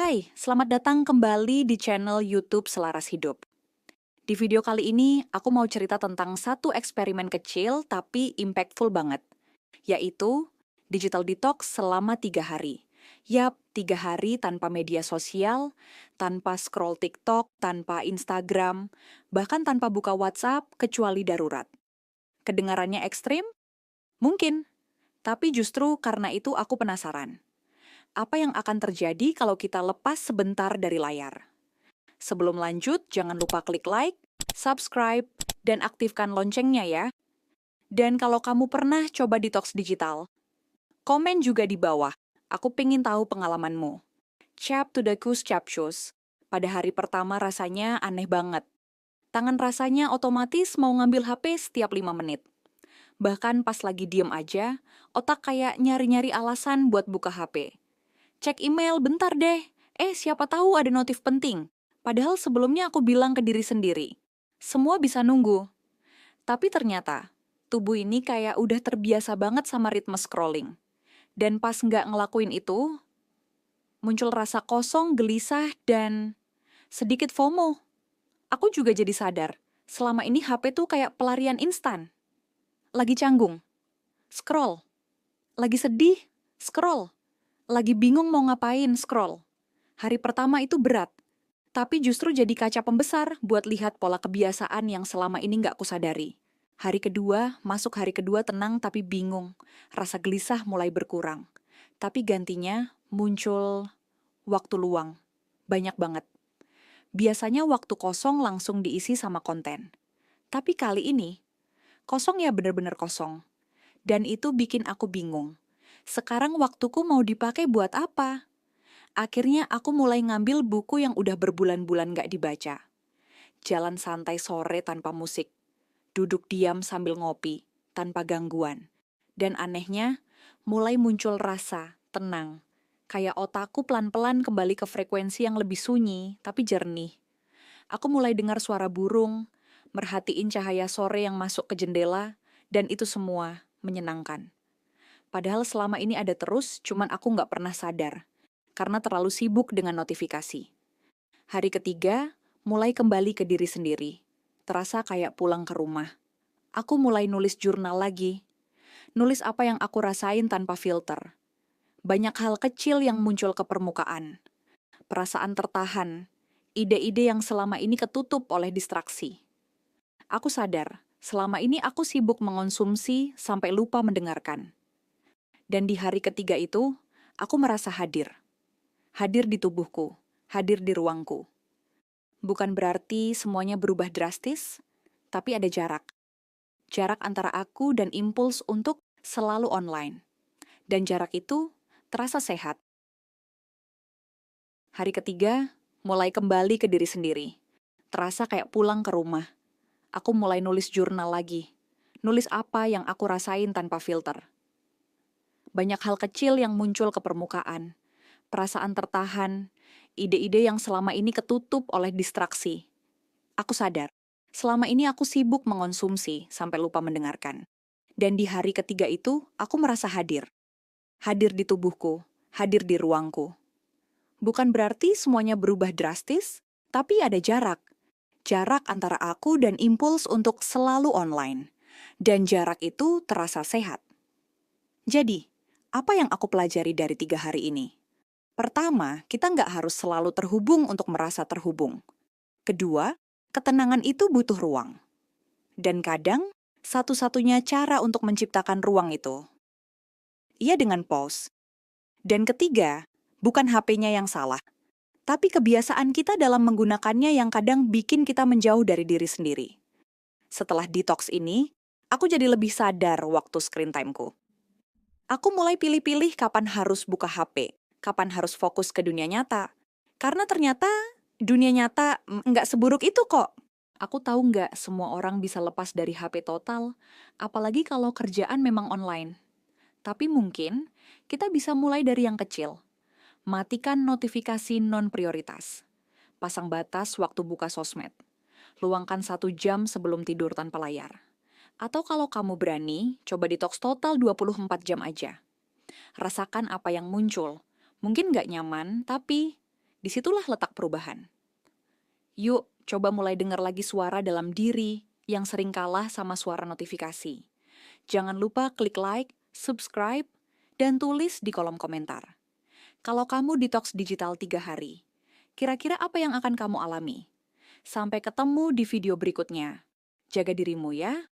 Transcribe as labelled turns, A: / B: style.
A: Hai, selamat datang kembali di channel YouTube Selaras Hidup. Di video kali ini, aku mau cerita tentang satu eksperimen kecil tapi impactful banget, yaitu digital detox selama 3 hari. Yap, 3 hari tanpa media sosial, tanpa scroll TikTok, tanpa Instagram, bahkan tanpa buka WhatsApp kecuali darurat. Kedengarannya ekstrim? Mungkin, tapi justru karena itu aku penasaran. Apa yang akan terjadi kalau kita lepas sebentar dari layar? Sebelum lanjut, jangan lupa klik like, subscribe, dan aktifkan loncengnya ya. Dan kalau kamu pernah coba detox digital, komen juga di bawah. Aku pengen tahu pengalamanmu. Chap to the kus chapchus. Pada hari pertama rasanya aneh banget. Tangan rasanya otomatis mau ngambil HP setiap 5 menit. Bahkan pas lagi diem aja, otak kayak nyari-nyari alasan buat buka HP. Cek email bentar deh. Siapa tahu ada notif penting. Padahal sebelumnya aku bilang ke diri sendiri, semua bisa nunggu. Tapi ternyata, tubuh ini kayak udah terbiasa banget sama ritme scrolling. Dan pas nggak ngelakuin itu, muncul rasa kosong, gelisah, dan sedikit FOMO. Aku juga jadi sadar, selama ini HP tuh kayak pelarian instan. Lagi canggung, scroll. Lagi sedih, scroll. Lagi bingung mau ngapain, scroll. Hari pertama itu berat, tapi justru jadi kaca pembesar buat lihat pola kebiasaan yang selama ini nggak kusadari. Hari kedua, masuk hari kedua tenang tapi bingung. Rasa gelisah mulai berkurang. Tapi gantinya muncul waktu luang. Banyak banget. Biasanya waktu kosong langsung diisi sama konten. Tapi kali ini, kosong ya bener-bener kosong. Dan itu bikin aku bingung. Sekarang waktuku mau dipakai buat apa? Akhirnya aku mulai ngambil buku yang udah berbulan-bulan gak dibaca. Jalan santai sore tanpa musik. Duduk diam sambil ngopi, tanpa gangguan. Dan anehnya, mulai muncul rasa tenang. Kayak otakku pelan-pelan kembali ke frekuensi yang lebih sunyi, tapi jernih. Aku mulai dengar suara burung, merhatiin cahaya sore yang masuk ke jendela, dan itu semua menyenangkan. Padahal selama ini ada terus, cuman aku nggak pernah sadar karena terlalu sibuk dengan notifikasi. Hari ketiga, mulai kembali ke diri sendiri. Terasa kayak pulang ke rumah. Aku mulai nulis jurnal lagi. Nulis apa yang aku rasain tanpa filter. Banyak hal kecil yang muncul ke permukaan. Perasaan tertahan. Ide-ide yang selama ini ketutup oleh distraksi. Aku sadar, selama ini aku sibuk mengonsumsi sampai lupa mendengarkan. Dan di hari ketiga itu, aku merasa hadir. Hadir di tubuhku, hadir di ruangku. Bukan berarti semuanya berubah drastis, tapi ada jarak. Jarak antara aku dan impuls untuk selalu online. Dan jarak itu terasa sehat. Hari ketiga, mulai kembali ke diri sendiri. Terasa kayak pulang ke rumah. Aku mulai nulis jurnal lagi. Nulis apa yang aku rasain tanpa filter. Banyak hal kecil yang muncul ke permukaan. Perasaan tertahan, ide-ide yang selama ini ketutup oleh distraksi. Aku sadar, selama ini aku sibuk mengonsumsi sampai lupa mendengarkan. Dan di hari ketiga itu, aku merasa hadir. Hadir di tubuhku, hadir di ruangku. Bukan berarti semuanya berubah drastis, tapi ada jarak. Jarak antara aku dan impuls untuk selalu online. Dan jarak itu terasa sehat. Jadi, apa yang aku pelajari dari 3 hari ini? Pertama, kita nggak harus selalu terhubung untuk merasa terhubung. Kedua, ketenangan itu butuh ruang. Dan kadang, satu-satunya cara untuk menciptakan ruang itu, ia dengan pause. Dan ketiga, bukan HP-nya yang salah, tapi kebiasaan kita dalam menggunakannya yang kadang bikin kita menjauh dari diri sendiri. Setelah detox ini, aku jadi lebih sadar waktu screen time-ku. Aku mulai pilih-pilih kapan harus buka HP, kapan harus fokus ke dunia nyata. Karena ternyata dunia nyata nggak seburuk itu kok. Aku tahu nggak semua orang bisa lepas dari HP total, apalagi kalau kerjaan memang online. Tapi mungkin kita bisa mulai dari yang kecil. Matikan notifikasi non-prioritas. Pasang batas waktu buka sosmed. Luangkan 1 jam sebelum tidur tanpa layar. Atau kalau kamu berani, coba detox total 24 jam aja. Rasakan apa yang muncul. Mungkin nggak nyaman, tapi Disitulah letak perubahan. Yuk, coba mulai dengar lagi suara dalam diri yang sering kalah sama suara notifikasi. Jangan lupa klik like, subscribe, dan tulis di kolom komentar. Kalau kamu detox digital 3 hari, kira-kira apa yang akan kamu alami? Sampai ketemu di video berikutnya. Jaga dirimu ya.